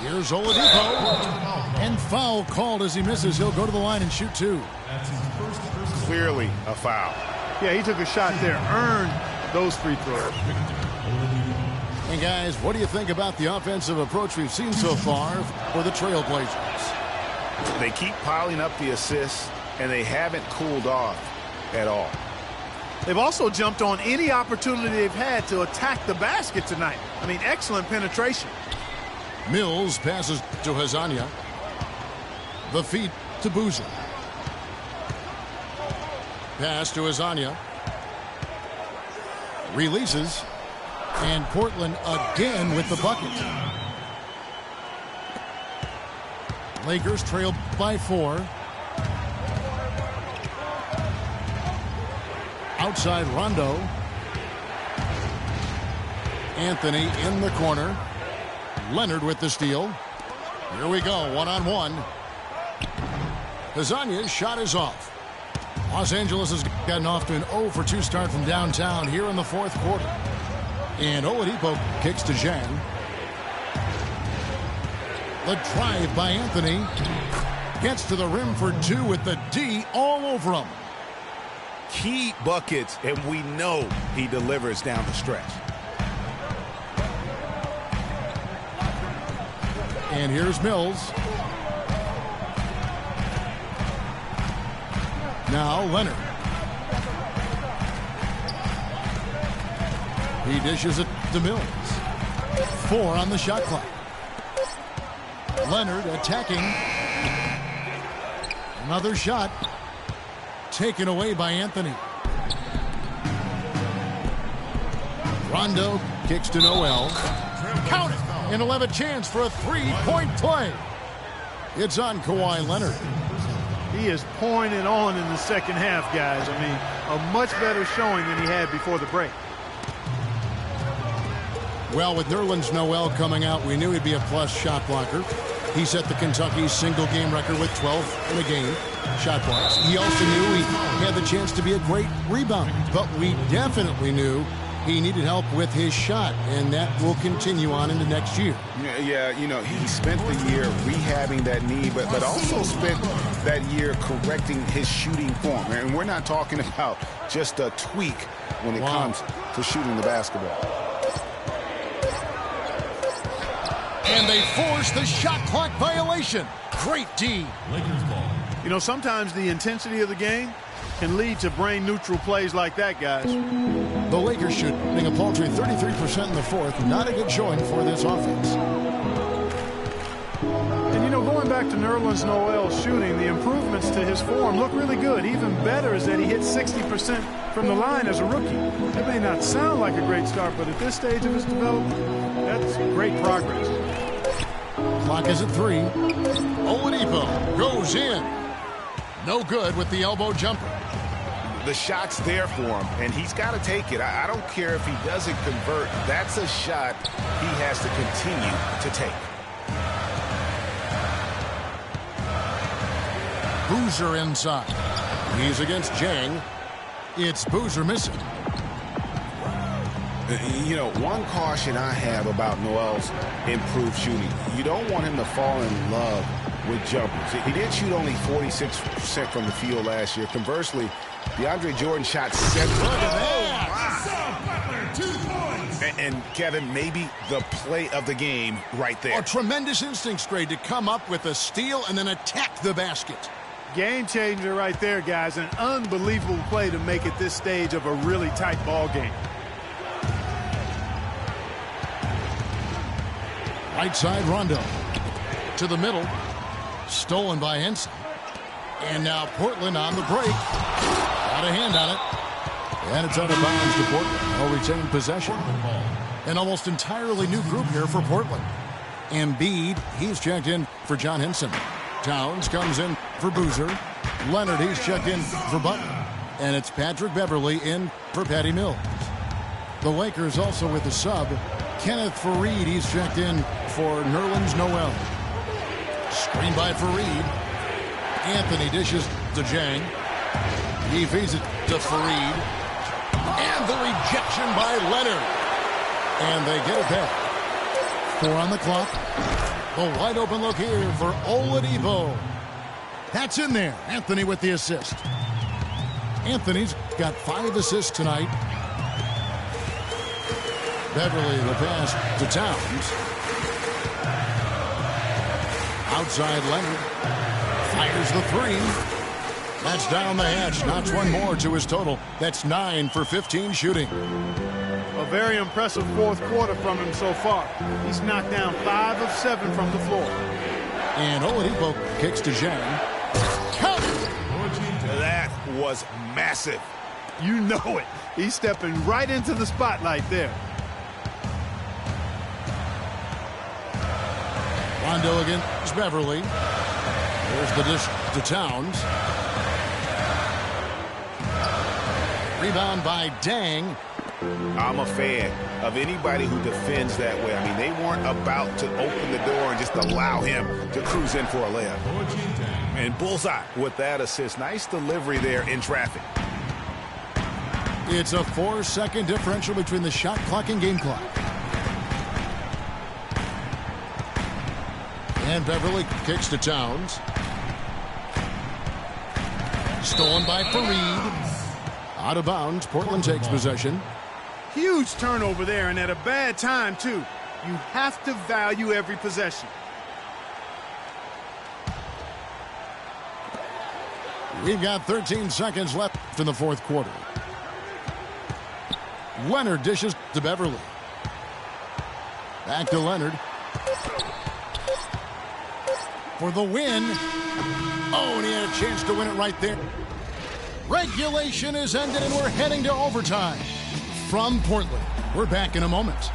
Here's Oladipo. And foul called as he misses. He'll go to the line and shoot two. That's his first. Clearly a foul. Yeah, he took a shot there. Earned those free throws. And guys, what do you think about the offensive approach we've seen so far for the Trailblazers? They keep piling up the assists, and they haven't cooled off at all. They've also jumped on any opportunity they've had to attack the basket tonight. I mean, excellent penetration. Mills passes to Hazania. The feed to Boozer. Pass to Hazania. Releases. And Portland again with the bucket. Lakers trail by 4. Outside Rondo. Anthony in the corner. Leonard with the steal. Here we go, one-on-one. Hazania's shot is off. Los Angeles has gotten off to an 0-for-2 start from downtown here in the fourth quarter. And Oladipo kicks to Zhang. The drive by Anthony. Gets to the rim for 2 with the D all over him. Key buckets, and we know he delivers down the stretch. And here's Mills. Now Leonard. He dishes it to Mills. 4 on the shot clock. Leonard attacking. Another shot. Taken away by Anthony. Rondo kicks to Noel. Count it! And he'll have a chance for a three-point play. It's on Kawhi Leonard. He is pouring it on in the second half, guys. I mean, a much better showing than he had before the break. Well, with Nerlens Noel coming out, we knew he'd be a plus shot blocker. He set the Kentucky single-game record with 12 in a game shot blocks. He also knew he had the chance to be a great rebounder, but we definitely knew he needed help with his shot, and that will continue on into next year. Yeah, you know, he spent the year rehabbing that knee, but also spent that year correcting his shooting form. And we're not talking about just a tweak when it comes to shooting the basketball. And they force the shot clock violation. Great D. Lakers ball. You know, sometimes the intensity of the game can lead to brain-neutral plays like that, guys. The Lakers shooting a paltry 33% in the fourth. Not a good showing for this offense. And, you know, going back to Nerlens Noel's shooting, the improvements to his form look really good. Even better is that he hit 60% from the line as a rookie. That may not sound like a great start, but at this stage of his development, that's great progress. Clock is at 3. Oladipo goes in. No good with the elbow jumper. The shot's there for him, and he's got to take it. I don't care if he doesn't convert. That's a shot he has to continue to take. Boozer inside. He's against Jang. It's Boozer missing. You know, one caution I have about Noel's improved shooting, you don't want him to fall in love with jumpers. He did shoot only 46% from the field last year. Conversely, DeAndre Jordan shot 7. Look at that. And Kevin, maybe the play of the game right there. A tremendous instincts grade to come up with a steal and then attack the basket. Game changer right there, guys. An unbelievable play to make at this stage of a really tight ball game. Right side Rondo. To the middle. Stolen by Henson. And now Portland on the break. Got a hand on it. And it's out of bounds to Portland. They'll retain possession. An almost entirely new group here for Portland. Embiid, he's checked in for John Henson. Towns comes in for Boozer. Leonard, he's checked in for Butler. And it's Patrick Beverley in for Patty Mills. The Lakers also with a sub. Kenneth Faried, he's checked in for Nerlens Noel. Screen by Faried. Anthony dishes to Jang. He feeds it to Faried. And the rejection by Leonard. And they get it back. 4 on the clock. The wide open look here for Oladipo. That's in there. Anthony with the assist. Anthony's got 5 assists tonight. Beverly the pass to Towns. Outside Leonard. Fires the 3. That's down the hatch. Knocks one more to his total. That's 9 for 15 shooting. A very impressive fourth quarter from him so far. He's knocked down 5 of 7 from the floor. And Oladipo kicks to Jang. Count! That was massive. You know it. He's stepping right into the spotlight there. Rondo against Beverly. There's the dish to Towns. Rebound by Dang. I'm a fan of anybody who defends that way. I mean, they weren't about to open the door and just allow him to cruise in for a layup. And bullseye with that assist. Nice delivery there in traffic. It's a 4-second differential between the shot clock and game clock. And Beverly kicks to Towns. Stolen by Faried. Out of bounds. Portland takes possession. Huge turnover there, and at a bad time, too. You have to value every possession. We've got 13 seconds left in the fourth quarter. Leonard dishes to Beverly. Back to Leonard. For the win. Oh, and he had a chance to win it right there. Regulation is ended, and we're heading to overtime. From Portland, we're back in a moment.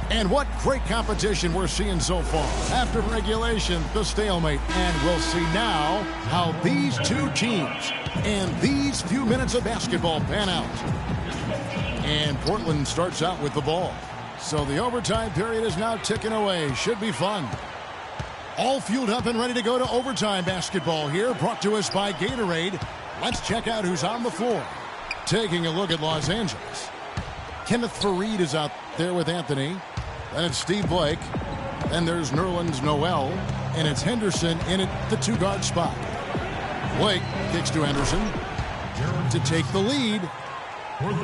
And what great competition we're seeing so far. After regulation, the stalemate. And we'll see now how these two teams and these few minutes of basketball pan out. And Portland starts out with the ball. So the overtime period is now ticking away. Should be fun. All fueled up and ready to go to overtime basketball here. Brought to us by Gatorade. Let's check out who's on the floor. Taking a look at Los Angeles. Kenneth Faried is out there with Anthony. Then it's Steve Blake. Then there's Nerlens Noel. And it's Henderson in at the 2-guard spot. Blake kicks to Henderson to take the lead.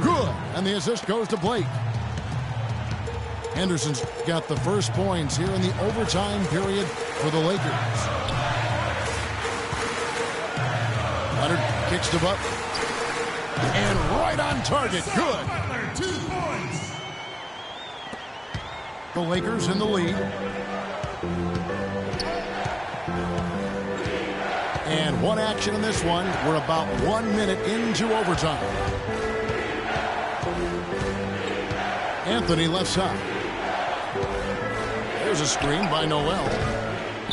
Good. And the assist goes to Blake. Henderson's got the first points here in the overtime period for the Lakers. Leonard kicks to Butler. And right on target. Good. 2 points. The Lakers in the lead. And one action in this one. We're about 1 minute into overtime. Anthony left side. There's a screen by Noel.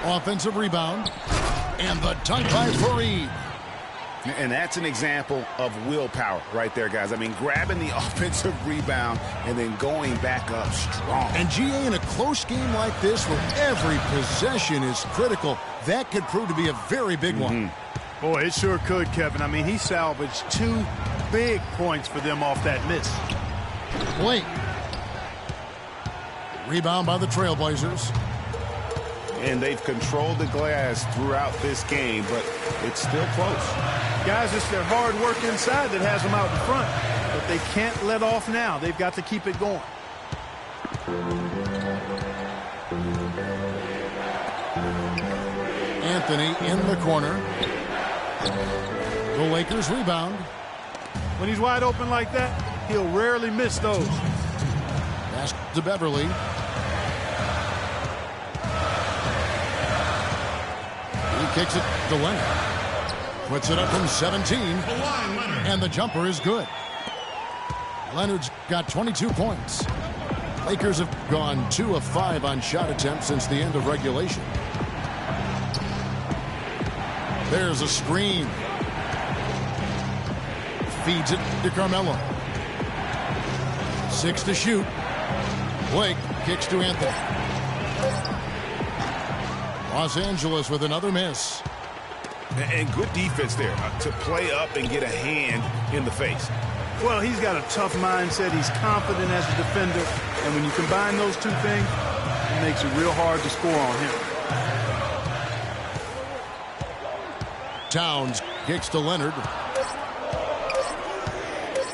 Offensive rebound. And the dunk by Faried. And that's an example of willpower right there, guys. I mean, grabbing the offensive rebound and then going back up strong. And GA, in a close game like this where every possession is critical, that could prove to be a very big one. Boy, it sure could, Kevin. I mean, he salvaged 2 big points for them off that miss. Blake. Rebound by the Trailblazers. And they've controlled the glass throughout this game, but it's still close. Guys, it's their hard work inside that has them out in front. But they can't let off now. They've got to keep it going. Anthony in the corner. The Lakers rebound. When he's wide open like that, he'll rarely miss those. Pass to Beverly. He kicks it to Leonard. Puts it up from 17. And the jumper is good. Leonard's got 22 points. Lakers have gone 2 of 5 on shot attempts since the end of regulation. There's a screen. Feeds it to Carmelo. 6 to shoot. Blake kicks to Anthony. Los Angeles with another miss. And good defense there to play up and get a hand in the face. Well, he's got a tough mindset. He's confident as a defender. And when you combine those two things, it makes it real hard to score on him. Towns kicks to Leonard.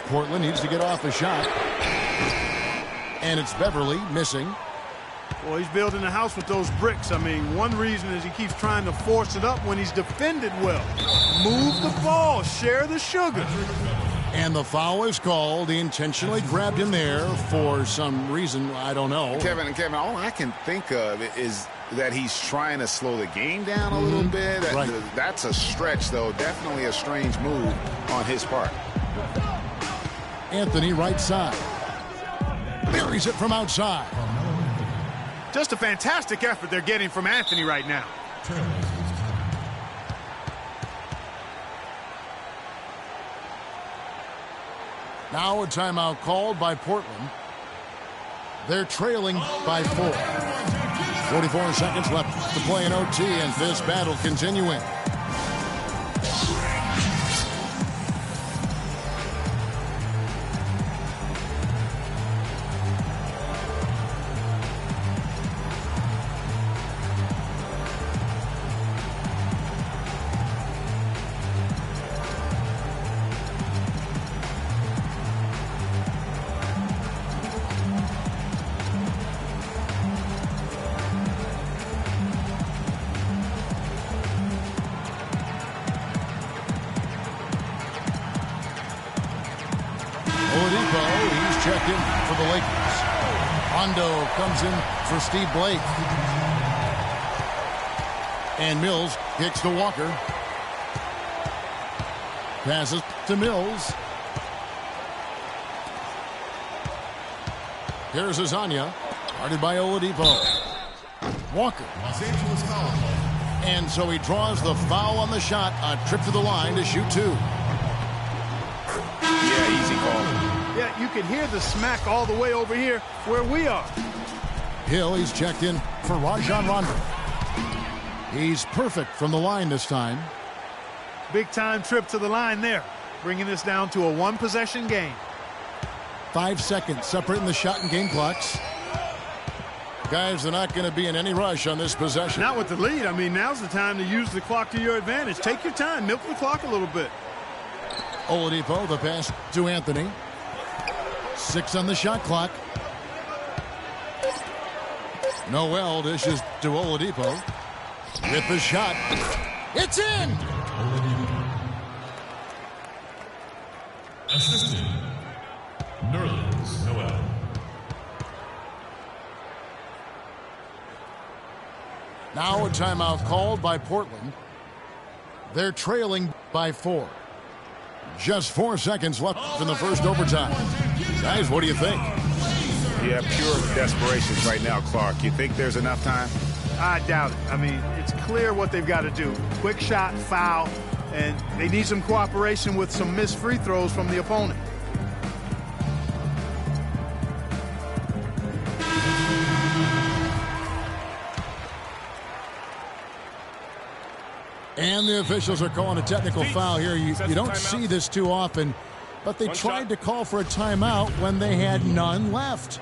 Portland needs to get off a shot. And it's Beverly missing. Well, he's building a house with those bricks. I mean, one reason is he keeps trying to force it up when he's defended well. Move the ball. Share the sugar. And the foul is called. He intentionally grabbed him there for some reason. I don't know. Kevin, all I can think of is that he's trying to slow the game down a little bit. Right. That's a stretch, though. Definitely a strange move on his part. Anthony right side. Buries it from outside. Just a fantastic effort they're getting from Anthony right now. Now a timeout called by Portland. They're trailing by 4. 44 seconds left to play in OT, and this battle continuing. He's checked in for the Lakers. Hondo comes in for Steve Blake. And Mills kicks to Walker. Passes to Mills. Here's Azania. Guarded by Oladipo. Walker. Los Angeles foul. And so he draws the foul on the shot. A trip to the line to shoot 2. Yeah, easy call. Yeah, you can hear the smack all the way over here where we are. Hill, he's checked in for Rajon Rondo. He's perfect from the line this time. Big time trip to the line there. bringing this down to a one-possession game. 5 seconds separating the shot and game clocks. Guys, they're not going to be in any rush on this possession. Not with the lead. I mean, now's the time to use the clock to your advantage. Take your time. Milk the clock a little bit. Oladipo, the pass to Anthony. 6 on the shot clock. Noel dishes to Oladipo. With the shot. It's in! Assistant, Nerlens Noel. Now a timeout called by Portland. They're trailing by 4. Just 4 seconds left in the first overtime. Guys, what do you think? Yeah, pure desperation right now, Clark. You think there's enough time? I doubt it. I mean, it's clear what they've got to do. Quick shot, foul, and they need some cooperation with some missed free throws from the opponent. And the officials are calling a technical foul here. You don't see this too often, but they tried to call for a timeout when they had none left.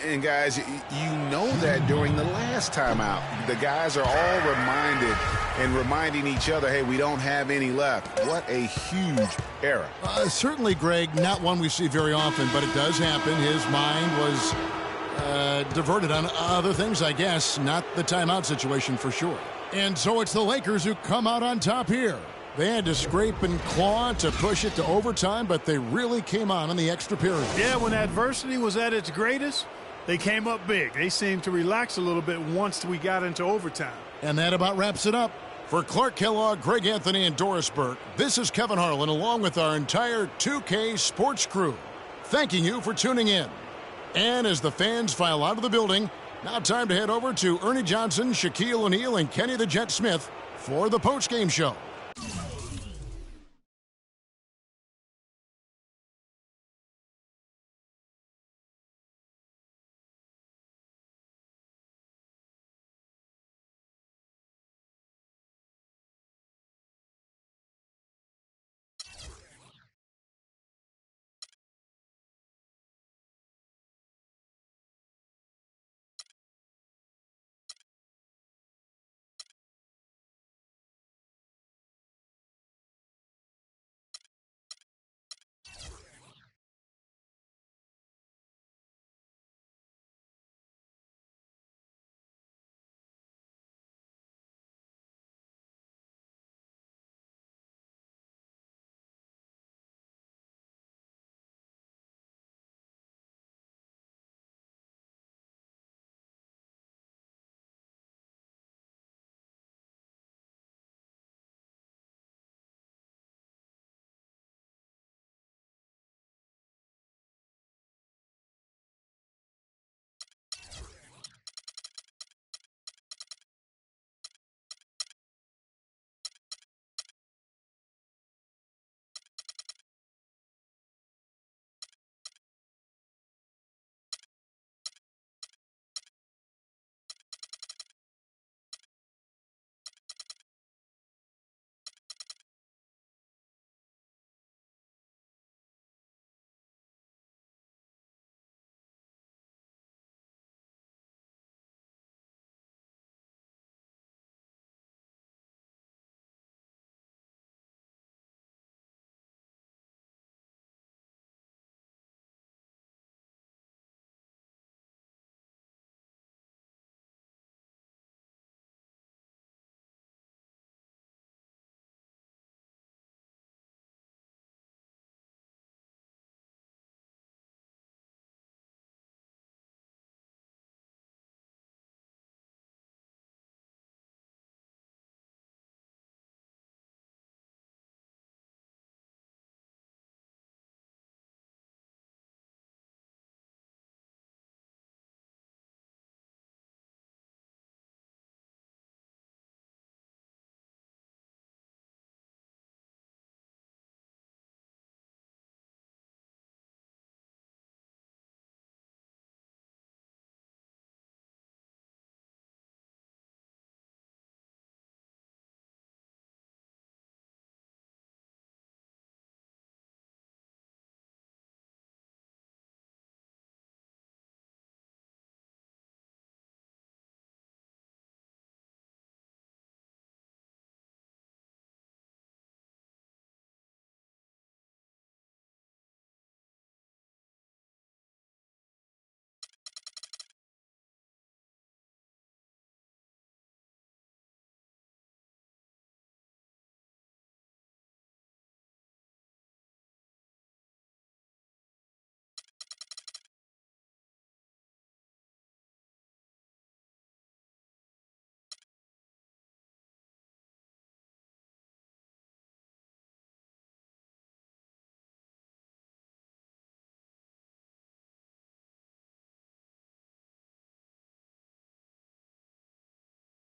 And guys, you know that during the last timeout, the guys are all reminding each other, hey, we don't have any left. What a huge error. Certainly, Greg, not one we see very often, but it does happen. His mind was diverted on other things, I guess, not the timeout situation for sure. And so it's the Lakers who come out on top here. They had to scrape and claw to push it to overtime, but they really came on in the extra period. Yeah, when adversity was at its greatest, they came up big. They seemed to relax a little bit once we got into overtime. And that about wraps it up. For Clark Kellogg, Greg Anthony, and Doris Burke, this is Kevin Harlan along with our entire 2K sports crew, thanking you for tuning in. And as the fans file out of the building, now time to head over to Ernie Johnson, Shaquille O'Neal, and Kenny the Jet Smith for the postgame show.